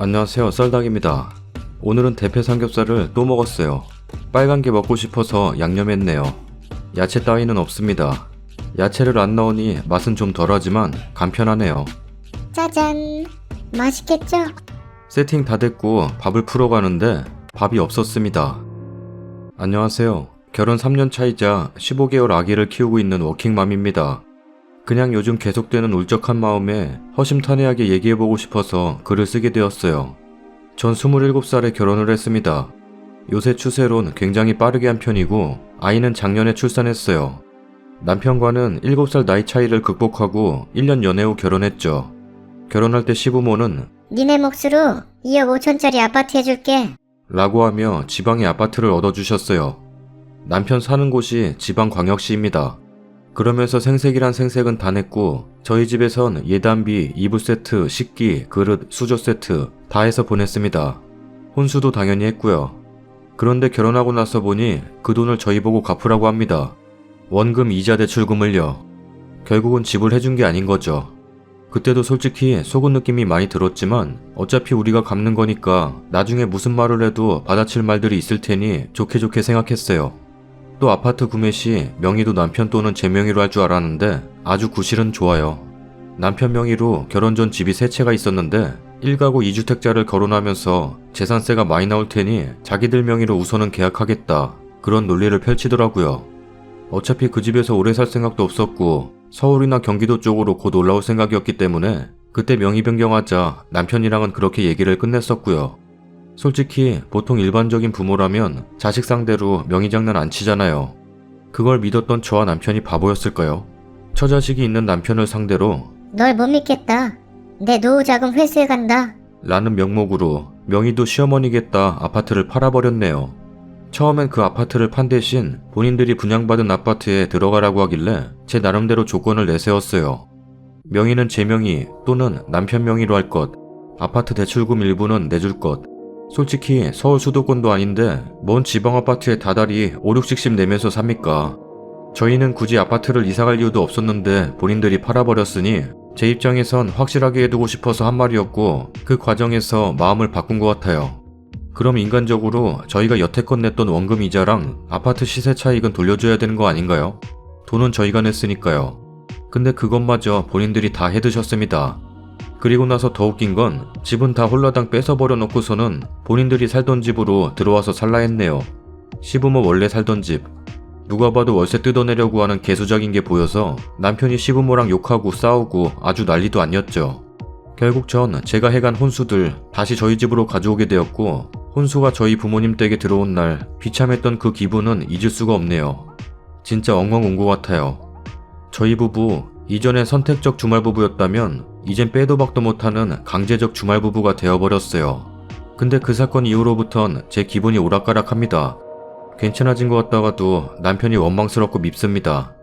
안녕하세요, 썰닭입니다. 오늘은 대패 삼겹살을 또 먹었어요. 빨간 게 먹고 싶어서 양념했네요. 야채 따위는 없습니다. 야채를 안 넣으니 맛은 좀 덜하지만 간편하네요. 짜잔, 맛있겠죠? 세팅 다 됐고 밥을 풀어 가는데 밥이 없었습니다. 안녕하세요. 결혼 3년 차이자 15개월 아기를 키우고 있는 워킹맘입니다. 그냥 요즘 계속되는 울적한 마음에 허심탄회하게 얘기해보고 싶어서 글을 쓰게 되었어요. 전 27살에 결혼을 했습니다. 요새 추세론 굉장히 빠르게 한 편이고 아이는 작년에 출산했어요. 남편과는 7살 나이 차이를 극복하고 1년 연애 후 결혼했죠. 결혼할 때 시부모는 니네 몫으로 2억 5천짜리 아파트 해줄게. 라고 하며 지방의 아파트를 얻어주셨어요. 남편 사는 곳이 지방광역시입니다. 그러면서 생색이란 생색은 다 냈고 저희 집에선 예단비, 이불 세트, 식기, 그릇, 수저 세트 다 해서 보냈습니다. 혼수도 당연히 했고요. 그런데 결혼하고 나서 보니 그 돈을 저희 보고 갚으라고 합니다. 원금 이자 대출금을요. 결국은 지불해준 게 아닌 거죠. 그때도 솔직히 속은 느낌이 많이 들었지만 어차피 우리가 갚는 거니까 나중에 무슨 말을 해도 받아칠 말들이 있을 테니 좋게 생각했어요. 또 아파트 구매 시 명의도 남편 또는 제 명의로 할 줄 알았는데 아주 구실은 좋아요. 남편 명의로 결혼 전 집이 3채가 있었는데 1가구 2주택자를 거론하면서 재산세가 많이 나올 테니 자기들 명의로 우선은 계약하겠다. 그런 논리를 펼치더라고요. 어차피 그 집에서 오래 살 생각도 없었고 서울이나 경기도 쪽으로 곧 올라올 생각이었기 때문에 그때 명의 변경하자 남편이랑은 그렇게 얘기를 끝냈었고요. 솔직히 보통 일반적인 부모라면 자식 상대로 명의 장난 안 치잖아요. 그걸 믿었던 저와 남편이 바보였을까요? 처자식이 있는 남편을 상대로 널 못 믿겠다. 내 노후 자금 회수해 간다. 라는 명목으로 명의도 시어머니겠다 아파트를 팔아버렸네요. 처음엔 그 아파트를 판 대신 본인들이 분양받은 아파트에 들어가라고 하길래 제 나름대로 조건을 내세웠어요. 명의는 제 명의 또는 남편 명의로 할 것, 아파트 대출금 일부는 내줄 것. 솔직히 서울 수도권도 아닌데 뭔 지방 아파트에 다달이 5, 60씩 내면서 삽니까? 저희는 굳이 아파트를 이사갈 이유도 없었는데 본인들이 팔아버렸으니 제 입장에선 확실하게 해두고 싶어서 한 말이었고 그 과정에서 마음을 바꾼 것 같아요. 그럼 인간적으로 저희가 여태껏 냈던 원금 이자랑 아파트 시세 차익은 돌려줘야 되는 거 아닌가요? 돈은 저희가 냈으니까요. 근데 그것마저 본인들이 다 해드셨습니다. 그리고 나서 더 웃긴 건 집은 다 홀라당 뺏어버려 놓고서는 본인들이 살던 집으로 들어와서 살라 했네요. 시부모 원래 살던 집. 누가 봐도 월세 뜯어내려고 하는 개수작인 게 보여서 남편이 시부모랑 욕하고 싸우고 아주 난리도 아니었죠. 결국 전 제가 해간 혼수들 다시 저희 집으로 가져오게 되었고 혼수가 저희 부모님 댁에 들어온 날 비참했던 그 기분은 잊을 수가 없네요. 진짜 엉엉 온 것 같아요. 저희 부부 이전엔 선택적 주말부부였다면 이젠 빼도 박도 못하는 강제적 주말부부가 되어버렸어요. 근데 그 사건 이후로부턴 제 기분이 오락가락합니다. 괜찮아진 것 같다가도 남편이 원망스럽고 밉습니다.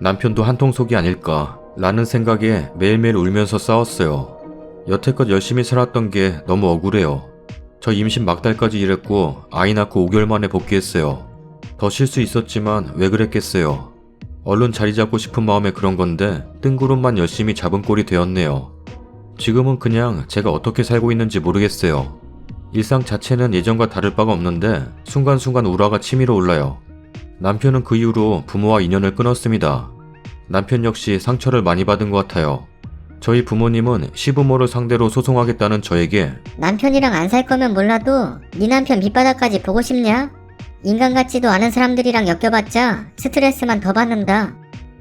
남편도 한통속이 아닐까 라는 생각에 매일매일 울면서 싸웠어요. 여태껏 열심히 살았던 게 너무 억울해요. 저 임신 막달까지 일했고 아이 낳고 5개월 만에 복귀했어요. 더 쉴 수 있었지만 왜 그랬겠어요. 얼른 자리 잡고 싶은 마음에 그런 건데 뜬구름만 열심히 잡은 꼴이 되었네요. 지금은 그냥 제가 어떻게 살고 있는지 모르겠어요. 일상 자체는 예전과 다를 바가 없는데 순간순간 우라가 치밀어 올라요. 남편은 그 이후로 부모와 인연을 끊었습니다. 남편 역시 상처를 많이 받은 것 같아요. 저희 부모님은 시부모를 상대로 소송하겠다는 저에게 남편이랑 안 살 거면 몰라도 네 남편 밑바닥까지 보고 싶냐? 인간 같지도 않은 사람들이랑 엮여봤자 스트레스만 더 받는다.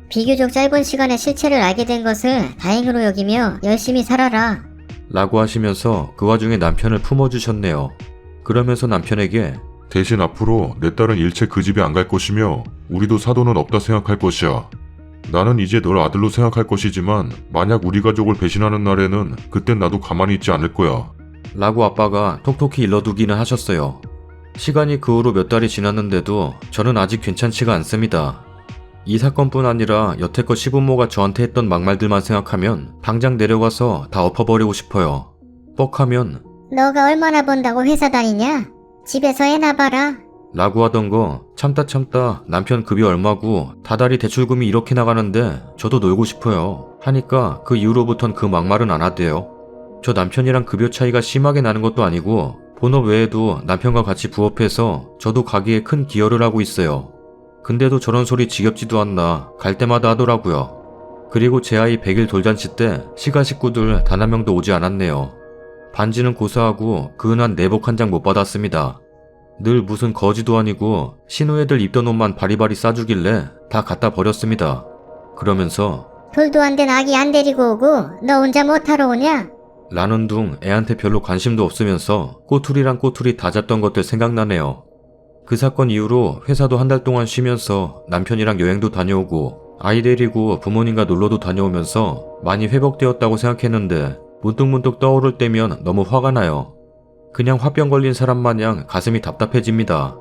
비교적 짧은 시간에 실체를 알게 된 것을 다행으로 여기며 열심히 살아라. 라고 하시면서 그 와중에 남편을 품어주셨네요. 그러면서 남편에게 대신 앞으로 내 딸은 일체 그 집에 안 갈 것이며 우리도 사돈은 없다 생각할 것이야. 나는 이제 널 아들로 생각할 것이지만 만약 우리 가족을 배신하는 날에는 그땐 나도 가만히 있지 않을 거야. 라고 아빠가 톡톡히 일러두기는 하셨어요. 시간이 그 후로 몇 달이 지났는데도 저는 아직 괜찮지가 않습니다. 이 사건뿐 아니라 여태껏 시부모가 저한테 했던 막말들만 생각하면 당장 내려가서 다 엎어버리고 싶어요. 뻑하면 너가 얼마나 번다고 회사 다니냐? 집에서 해나 봐라. 라고 하던 거 참다 남편 급이 얼마고 다달이 대출금이 이렇게 나가는데 저도 놀고 싶어요 하니까 그 이후로부턴 그 막말은 안 하대요. 저 남편이랑 급여 차이가 심하게 나는 것도 아니고 본업 외에도 남편과 같이 부업해서 저도 가게에 큰 기여를 하고 있어요. 근데도 저런 소리 지겹지도 않나 갈 때마다 하더라고요. 그리고 제 아이 100일 돌잔치 때 시가 식구들 단 한 명도 오지 않았네요. 반지는 고사하고 그 흔한 내복 한 장 못 받았습니다. 늘 무슨 거지도 아니고 신우애들 입던 옷만 바리바리 싸주길래 다 갖다 버렸습니다. 그러면서 돌도 안 된 아기 안 데리고 오고 너 혼자 못하러 오냐? 라는 둥 애한테 별로 관심도 없으면서 꼬투리랑 꼬투리 다 잡던 것들 생각나네요. 그 사건 이후로 회사도 한 달 동안 쉬면서 남편이랑 여행도 다녀오고 아이 데리고 부모님과 놀러도 다녀오면서 많이 회복되었다고 생각했는데 문득문득 떠오를 때면 너무 화가 나요. 그냥 화병 걸린 사람 마냥 가슴이 답답해집니다.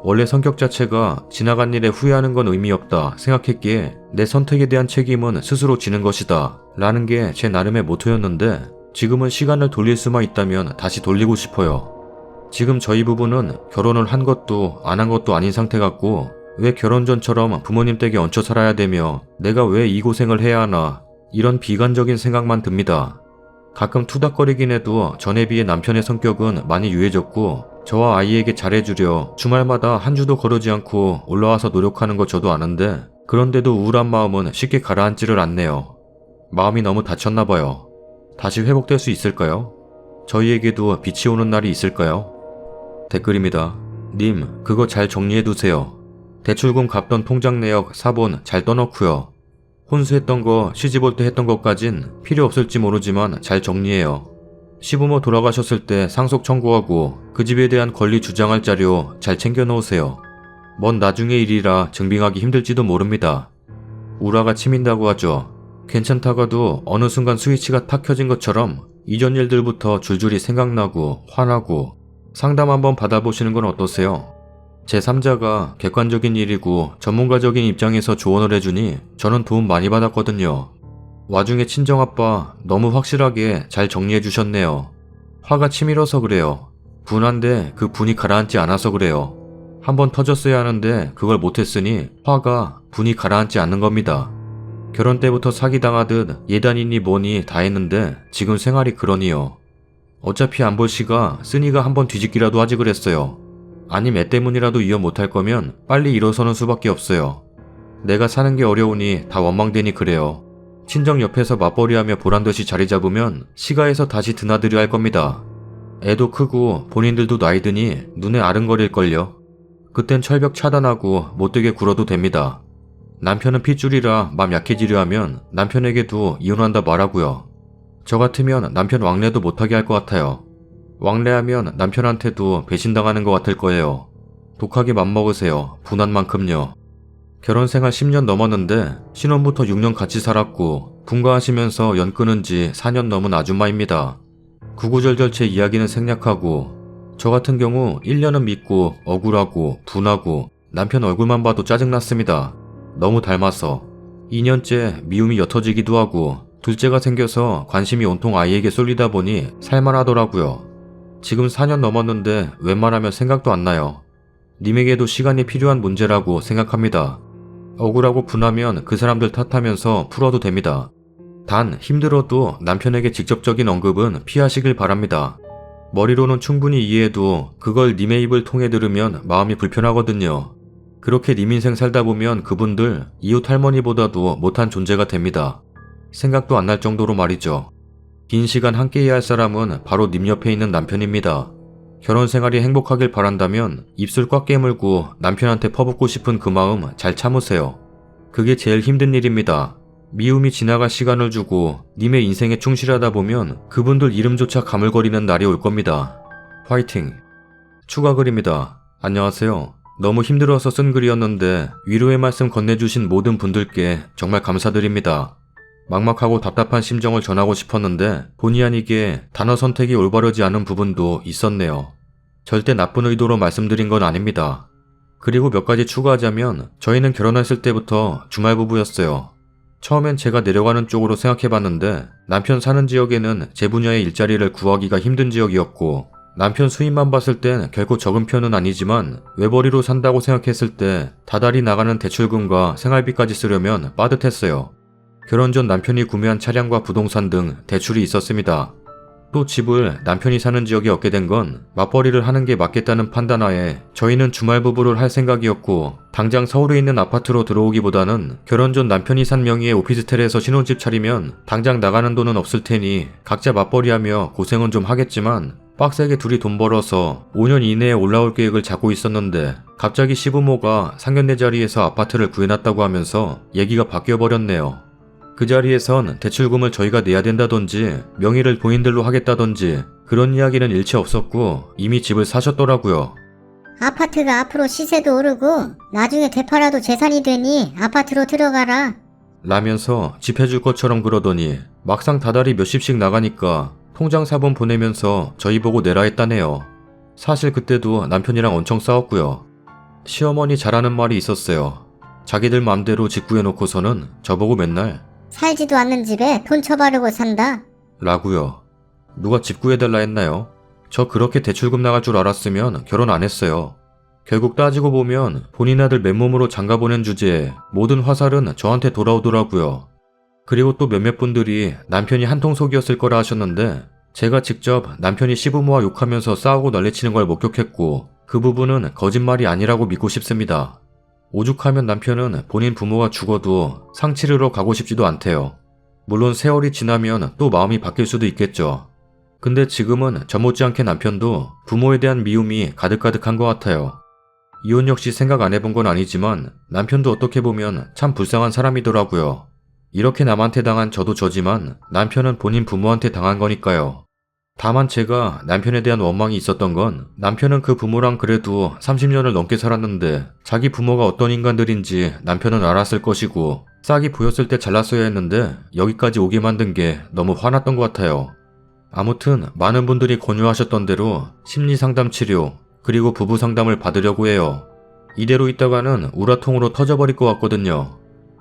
원래 성격 자체가 지나간 일에 후회하는 건 의미 없다 생각했기에 내 선택에 대한 책임은 스스로 지는 것이다 라는 게 제 나름의 모토였는데 지금은 시간을 돌릴 수만 있다면 다시 돌리고 싶어요. 지금 저희 부부는 결혼을 한 것도 안 한 것도 아닌 상태 같고 왜 결혼 전처럼 부모님 댁에 얹혀 살아야 되며 내가 왜 이 고생을 해야 하나 이런 비관적인 생각만 듭니다. 가끔 투닥거리긴 해도 전에 비해 남편의 성격은 많이 유해졌고 저와 아이에게 잘해주려 주말마다 한 주도 거르지 않고 올라와서 노력하는 거 저도 아는데 그런데도 우울한 마음은 쉽게 가라앉지를 않네요. 마음이 너무 다쳤나 봐요. 다시 회복될 수 있을까요? 저희에게도 빛이 오는 날이 있을까요? 댓글입니다. 님, 그거 잘 정리해두세요. 대출금 갚던 통장 내역 사본 잘 떠넣고요. 혼수했던 거 시집 올 때 했던 것까진 필요 없을지 모르지만 잘 정리해요. 시부모 돌아가셨을 때 상속 청구하고 그 집에 대한 권리 주장할 자료 잘 챙겨 놓으세요. 먼 나중의 일이라 증빙하기 힘들지도 모릅니다. 우라가 치민다고 하죠. 괜찮다가도 어느 순간 스위치가 탁 켜진 것처럼 이전 일들부터 줄줄이 생각나고 화나고 상담 한번 받아보시는 건 어떠세요? 제3자가 객관적인 일이고 전문가적인 입장에서 조언을 해주니 저는 도움 많이 받았거든요. 와중에 친정아빠 너무 확실하게 잘 정리해 주셨네요. 화가 치밀어서 그래요. 분한데 그 분이 가라앉지 않아서 그래요. 한번 터졌어야 하는데 그걸 못했으니 화가 분이 가라앉지 않는 겁니다. 결혼 때부터 사기당하듯 예단이니 뭐니 다 했는데 지금 생활이 그러니요. 어차피 안 볼 시가 쓰니가 한번 뒤집기라도 하지 그랬어요. 아님 애 때문이라도 이해 못할 거면 빨리 일어서는 수밖에 없어요. 내가 사는 게 어려우니 다 원망되니 그래요. 친정 옆에서 맞벌이하며 보란듯이 자리 잡으면 시가에서 다시 드나들여 할 겁니다. 애도 크고 본인들도 나이 드니 눈에 아른거릴걸요. 그땐 철벽 차단하고 못되게 굴어도 됩니다. 남편은 핏줄이라 맘 약해지려 하면 남편에게도 이혼한다 말하고요. 저 같으면 남편 왕래도 못하게 할 것 같아요. 왕래하면 남편한테도 배신당하는 것 같을 거예요. 독하게 맘먹으세요. 분한 만큼요. 결혼생활 10년 넘었는데 신혼부터 6년 같이 살았고 분가하시면서 연 끊은 지 4년 넘은 아줌마입니다. 구구절절 제 이야기는 생략하고 저 같은 경우 1년은 믿고 억울하고 분하고 남편 얼굴만 봐도 짜증났습니다. 너무 닮아서 2년째 미움이 옅어지기도 하고 둘째가 생겨서 관심이 온통 아이에게 쏠리다 보니 살만하더라고요. 지금 4년 넘었는데 웬만하면 생각도 안 나요. 님에게도 시간이 필요한 문제라고 생각합니다. 억울하고 분하면 그 사람들 탓하면서 풀어도 됩니다. 단 힘들어도 남편에게 직접적인 언급은 피하시길 바랍니다. 머리로는 충분히 이해해도 그걸 님의 입을 통해 들으면 마음이 불편하거든요. 그렇게 님 인생 살다 보면 그분들 이웃 할머니보다도 못한 존재가 됩니다. 생각도 안 날 정도로 말이죠. 긴 시간 함께해야 할 사람은 바로 님 옆에 있는 남편입니다. 결혼 생활이 행복하길 바란다면 입술 꽉 깨물고 남편한테 퍼붓고 싶은 그 마음 잘 참으세요. 그게 제일 힘든 일입니다. 미움이 지나갈 시간을 주고 님의 인생에 충실하다 보면 그분들 이름조차 가물거리는 날이 올 겁니다. 화이팅! 추가 글입니다. 안녕하세요. 너무 힘들어서 쓴 글이었는데 위로의 말씀 건네주신 모든 분들께 정말 감사드립니다. 막막하고 답답한 심정을 전하고 싶었는데 본의 아니게 단어 선택이 올바르지 않은 부분도 있었네요. 절대 나쁜 의도로 말씀드린 건 아닙니다. 그리고 몇 가지 추가하자면 저희는 결혼했을 때부터 주말부부였어요. 처음엔 제가 내려가는 쪽으로 생각해봤는데 남편 사는 지역에는 제 분야의 일자리를 구하기가 힘든 지역이었고 남편 수입만 봤을 땐 결코 적은 편은 아니지만 외벌이로 산다고 생각했을 때 다달이 나가는 대출금과 생활비까지 쓰려면 빠듯했어요. 결혼 전 남편이 구매한 차량과 부동산 등 대출이 있었습니다. 또 집을 남편이 사는 지역에 얻게 된 건 맞벌이를 하는 게 맞겠다는 판단하에 저희는 주말 부부를 할 생각이었고, 당장 서울에 있는 아파트로 들어오기보다는 결혼 전 남편이 산 명의의 오피스텔에서 신혼집 차리면 당장 나가는 돈은 없을 테니 각자 맞벌이하며 고생은 좀 하겠지만 빡세게 둘이 돈 벌어서 5년 이내에 올라올 계획을 잡고 있었는데, 갑자기 시부모가 상견례 자리에서 아파트를 구해놨다고 하면서 얘기가 바뀌어버렸네요. 그 자리에선 대출금을 저희가 내야 된다던지 명의를 본인들로 하겠다던지 그런 이야기는 일체 없었고, 이미 집을 사셨더라고요. 아파트가 앞으로 시세도 오르고 나중에 되팔아도 재산이 되니 아파트로 들어가라. 라면서 집 해줄 것처럼 그러더니 막상 다달이 몇십씩 나가니까 통장 사본 보내면서 저희 보고 내라 했다네요. 사실 그때도 남편이랑 엄청 싸웠고요. 시어머니 잘하는 말이 있었어요. 자기들 맘대로 집 구해놓고서는 저보고 맨날 살지도 않는 집에 돈 처바르고 산다. 라고요. 누가 집 구해달라 했나요? 저 그렇게 대출금 나갈 줄 알았으면 결혼 안 했어요. 결국 따지고 보면 본인 아들 맨몸으로 장가보낸 주제에 모든 화살은 저한테 돌아오더라고요. 그리고 또 몇몇 분들이 남편이 한통속이었을 거라 하셨는데, 제가 직접 남편이 시부모와 욕하면서 싸우고 난리치는 걸 목격했고, 그 부분은 거짓말이 아니라고 믿고 싶습니다. 오죽하면 남편은 본인 부모가 죽어도 상 치르러 가고 싶지도 않대요. 물론 세월이 지나면 또 마음이 바뀔 수도 있겠죠. 근데 지금은 저 못지않게 남편도 부모에 대한 미움이 가득가득한 것 같아요. 이혼 역시 생각 안 해본 건 아니지만 남편도 어떻게 보면 참 불쌍한 사람이더라고요. 이렇게 남한테 당한 저도 저지만 남편은 본인 부모한테 당한 거니까요. 다만 제가 남편에 대한 원망이 있었던 건, 남편은 그 부모랑 그래도 30년을 넘게 살았는데 자기 부모가 어떤 인간들인지 남편은 알았을 것이고 싹이 보였을 때 잘났어야 했는데 여기까지 오게 만든 게 너무 화났던 것 같아요. 아무튼 많은 분들이 권유하셨던 대로 심리상담 치료 그리고 부부 상담을 받으려고 해요. 이대로 있다가는 우라통으로 터져버릴 것 같거든요.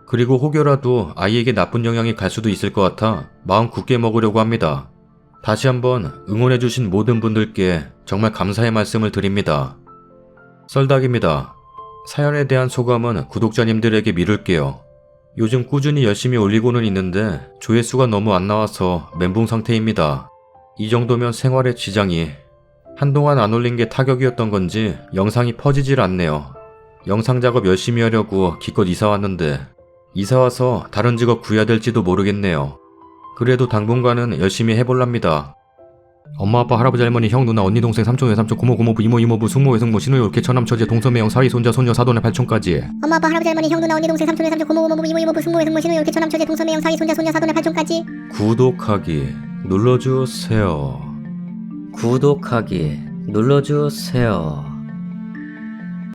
그리고 혹여라도 아이에게 나쁜 영향이 갈 수도 있을 것 같아 마음 굳게 먹으려고 합니다. 다시 한번 응원해주신 모든 분들께 정말 감사의 말씀을 드립니다. 썰닭입니다. 사연에 대한 소감은 구독자님들에게 미룰게요. 요즘 꾸준히 열심히 올리고는 있는데 조회수가 너무 안 나와서 멘붕 상태입니다. 이 정도면 생활에 지장이. 한동안 안 올린 게 타격이었던 건지 영상이 퍼지질 않네요. 영상 작업 열심히 하려고 기껏 이사 왔는데 이사 와서 다른 직업 구해야 될지도 모르겠네요. 그래도 당분간은 열심히 해볼랍니다. 엄마, 아빠, 할아버지, 할머니, 형, 누나, 언니, 동생, 삼촌, 외삼촌, 고모, 고모부, 이모, 이모부, 숙모, 외숙모, 시누이, 올케, 처남, 처제, 동서, 매형, 사위, 손자, 손녀, 사돈의 팔촌까지. 엄마, 아빠, 할아버지, 할머니, 형, 누나, 언니, 동생, 삼촌, 외삼촌, 고모, 고모부, 이모, 이모부, 숙모, 외숙모, 시누이, 올케, 처남, 처제, 동서, 매형, 사위, 손자, 손녀, 사돈의 팔촌까지. 구독하기 눌러주세요. 구독하기 눌러주세요.